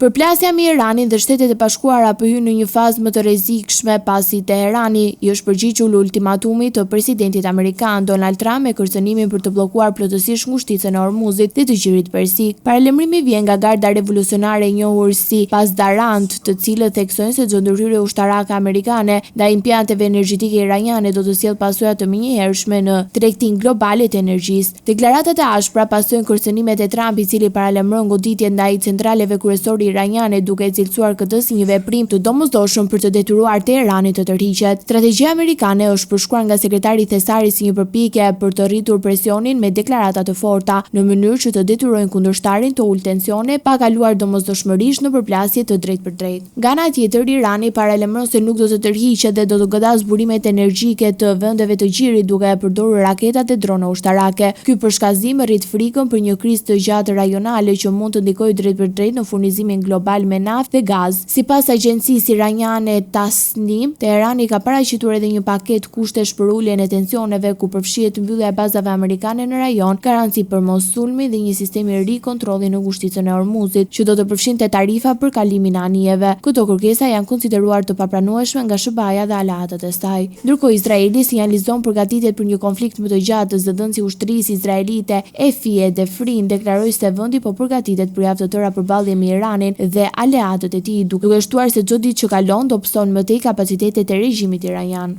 Përplasja me Iranin dhe Shtetet e Bashkuara po hyn në një fazë më të rrezikshme pasi Teherani i është përgjigjur ultimatumit të presidentit amerikan Donald Trump me kërcënimin për të bllokuar plotësisht ngushticën e Hormuzit dhe të Gjirit Persik. Paralajmërimi vjen nga garda revolucionare e njohur si Pasdarant, të cilët theksojnë se çdo ndërhyrje ushtarake amerikane ndaj impianteve energjetike iraniane do të sjellë pasoja të menjëhershme në tregtinë globale të energjisë. Deklaratat e ashpra pasojnë kërcënimet e Trumpit, i cili paralajmëron goditje ndaj centraleve kryesore iraniane, duke cilësuar këtë si një veprim të domosdoshëm për të detyruar Teheranin të tërhiqet. Strategjia amerikane është përshkruar nga sekretari Thesari si një përpjekje për të rritur presionin me deklarata të forta, në mënyrë që të detyrojnë kundërshtarin të ulë tensione pa kaluar domosdoshmërisht në përplasje të drejtë për drejtë. Nga ana tjetër, Irani paralajmëron se nuk do të tërhiqet dhe do të godas burimet energjike të vendeve të Gjirit duke përdorur raketat dhe drona ushtarake. Ky përshkallëzim rrit frikën për një krizë të gjatë rajonale që mund të ndikojë drejt për drejt në furnizimin global me naftë dhe gaz. Sipas agjencisë iraniane Tasnim, Teherani ka paraqitur edhe një paketë kushtesh për uljen e tensioneve, ku përfshihet mbyllja e bazave amerikane në rajon, garanci për mos sulmi dhe një sistem i ri kontrolli në ngushticën e Hormuzit, që do të përfshinte tarifa për kalimin e anijeve. Këto kërkesa janë konsideruar të papranueshme nga SBA-ja dhe aleatët e saj. Ndërkohë, Izraeli sinjalizon përgatitjet për një konflikt më të gjatë. Zëdhënësi i ushtrisë izraelite Efie Defrin deklaroi se vendi po përgatitet për javë të tëra përballje me Iranin dhe aleatët e tij, duke shtuar se çdo ditë që kalon dobëson më tej kapacitetet e regjimit iranian.